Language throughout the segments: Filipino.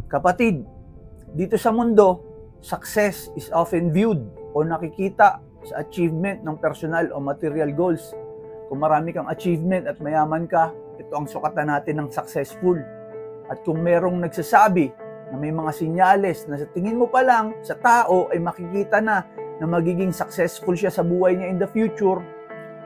Kapatid, dito sa mundo, success is often viewed o nakikita sa achievement ng personal o material goals. Kung marami kang achievement at mayaman ka, ito ang sukatan natin ng successful. At kung merong nagsasabi na may mga sinyales na sa tingin mo pa lang sa tao ay makikita na magiging successful siya sa buhay niya in the future,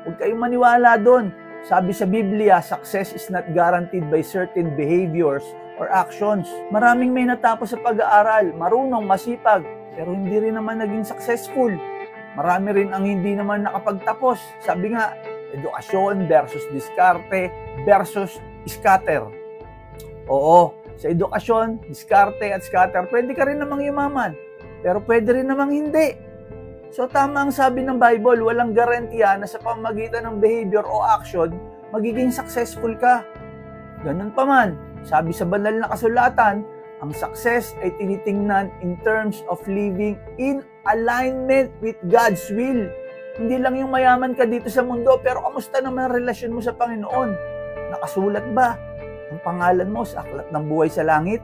huwag kayong maniwala doon. Sabi sa Biblia, success is not guaranteed by certain behaviors or actions. Maraming may natapos sa pag-aaral, marunong, masipag, pero hindi rin naman naging successful. Marami rin ang hindi naman nakapagtapos. Sabi nga, edukasyon versus diskarte versus scatter. Oo, sa edukasyon, diskarte at scatter, pwede ka rin namang yumaman, pero pwede rin namang hindi. So tama ang sabi ng Bible, walang garantiya na sa pamamagitan ng behavior o action, magiging successful ka. Ganun pa man, sabi sa banal na kasulatan, ang success ay tinitingnan in terms of living in alignment with God's will. Hindi lang yung mayaman ka dito sa mundo, pero kamusta naman ang relasyon mo sa Panginoon? Nakasulat ba ang pangalan mo sa aklat ng buhay sa langit?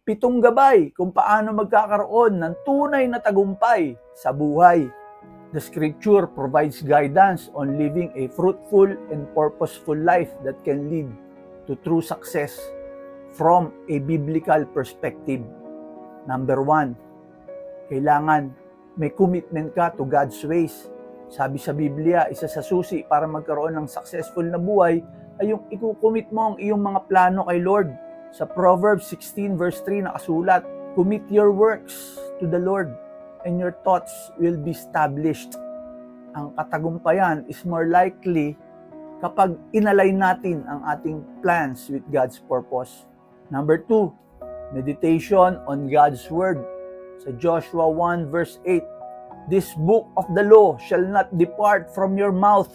Pitong gabay kung paano magkakaroon ng tunay na tagumpay sa buhay. The scripture provides guidance on living a fruitful and purposeful life that can lead to true success from a biblical perspective. Number 1, kailangan may commitment ka to God's ways. Sabi sa Biblia, isa sa susi para magkaroon ng successful na buhay ay yung ikukumit mo ang iyong mga plano kay Lord. Sa Proverbs 16 verse 3 nakasulat, commit your works to the Lord and your thoughts will be established. Ang katagumpayan is more likely kapag inalign natin ang ating plans with God's purpose. Number 2, meditation on God's Word. Sa Joshua 1 verse 8, this book of the law shall not depart from your mouth,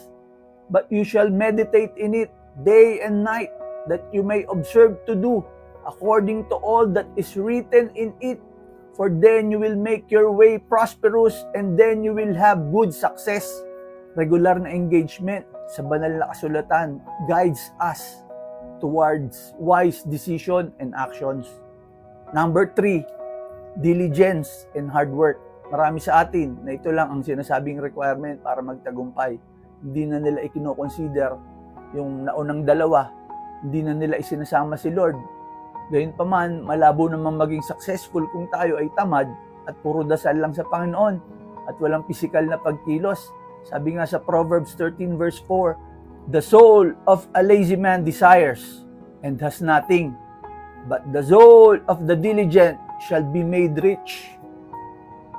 but you shall meditate in it day and night, that you may observe to do according to all that is written in it. For then you will make your way prosperous, and then you will have good success. Regular na engagement sa banal na kasulatan guides us towards wise decision and actions. Number 3, diligence and hard work. Marami sa atin na ito lang ang sinasabing requirement para magtagumpay. Hindi na nila ikinoconsider yung naunang dalawa. Hindi na nila isinasama si Lord. Gayunpaman, malabo naman maging successful kung tayo ay tamad at puro dasal lang sa Panginoon at walang pisikal na pagkilos. Sabi nga sa Proverbs 13 verse 4, the soul of a lazy man desires and has nothing, but the soul of the diligent shall be made rich.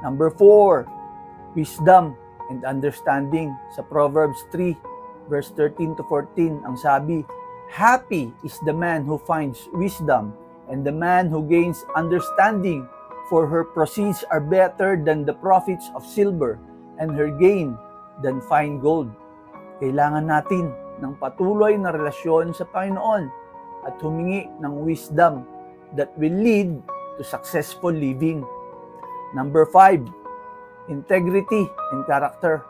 Number 4, wisdom and understanding. Sa Proverbs 3 verse 13 to 14, ang sabi, happy is the man who finds wisdom, and the man who gains understanding, for her proceeds are better than the profits of silver, and her gain than fine gold. Kailangan natin ng patuloy na relasyon sa Panginoon at humingi ng wisdom that will lead to successful living. Number 5, integrity and character.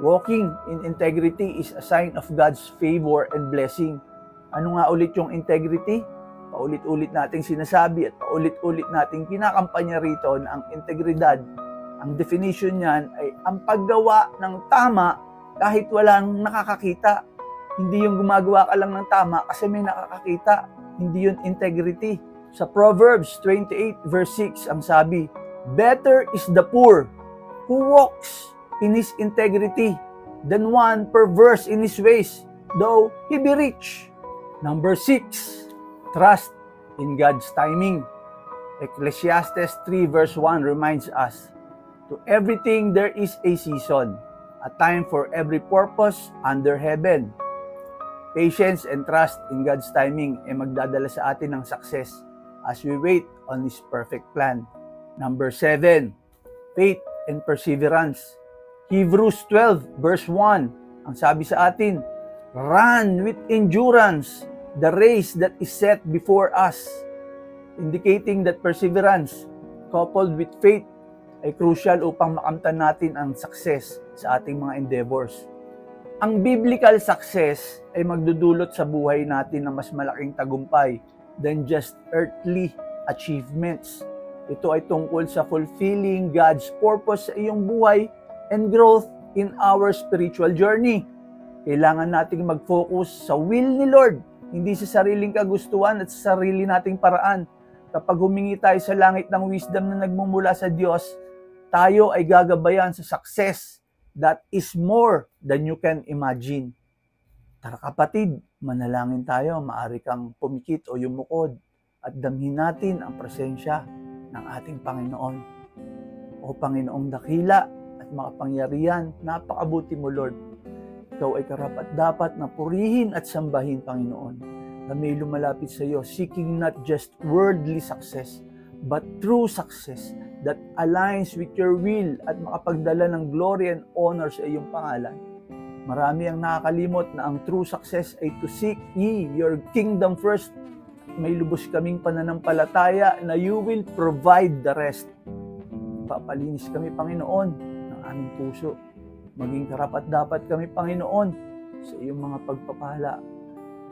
Walking in integrity is a sign of God's favor and blessing. Ano nga ulit yung integrity? Paulit-ulit nating sinasabi at paulit-ulit nating kinakampanya rito na ang integridad, ang definition niyan ay ang paggawa ng tama kahit walang nakakakita. Hindi yung gumagawa ka lang ng tama kasi may nakakakita. Hindi yun integrity. Sa Proverbs 28 verse 6 ang sabi, better is the poor who walks in his integrity than one perverse in his ways, though he be rich. Number 6, trust in God's timing. Ecclesiastes 3 verse 1 reminds us, to everything there is a season, a time for every purpose under heaven. Patience and trust in God's timing ay magdadala sa atin ng success as we wait on His perfect plan. Number 7, faith and perseverance. Hebrews 12 verse 1, ang sabi sa atin, Run with endurance the race that is set before us, indicating that perseverance coupled with faith ay crucial upang makamtan natin ang success sa ating mga endeavors. Ang biblical success ay magdudulot sa buhay natin ng mas malaking tagumpay than just earthly achievements. Ito ay tungkol sa fulfilling God's purpose sa iyong buhay and growth in our spiritual journey. Kailangan nating mag-focus sa will ni Lord, hindi sa sariling kagustuhan at sa sarili nating paraan. Kapag humingi tayo sa langit ng wisdom na nagmumula sa Diyos, tayo ay gagabayan sa success that is more than you can imagine. Tara kapatid, manalangin tayo, maaari kang pumikit o yumukod at damhin natin ang presensya ng ating Panginoon. O Panginoong dakila at makapangyarihan, napakabuti mo Lord. Ikaw ay karapat-dapat na purihin at sambahin, Panginoon. Kami lumalapit sa iyo, seeking not just worldly success, but true success that aligns with your will at makapagdala ng glory and honor sa iyong pangalan. Marami ang nakakalimot na ang true success ay to seek ye your kingdom first. May lubos kaming pananampalataya na you will provide the rest. Papalinis kami, Panginoon, ng aming puso. Maging karapat-dapat kami, Panginoon, sa iyong mga pagpapala.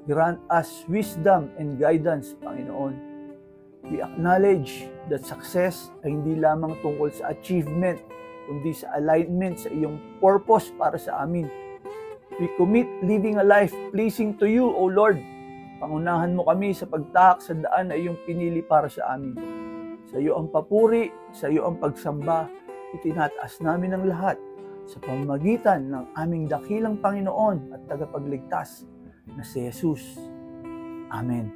Grant us wisdom and guidance, Panginoon. We acknowledge that success ay hindi lamang tungkol sa achievement, kundi sa alignment sa iyong purpose para sa amin. We commit living a life pleasing to you, O Lord. Pangunahan mo kami sa pagtahak sa daan na iyong pinili para sa amin. Sa iyo ang papuri, sa iyo ang pagsamba, itinataas namin ang lahat sa pamamagitan ng aming dakilang Panginoon at tagapagligtas na si Jesus. Amen.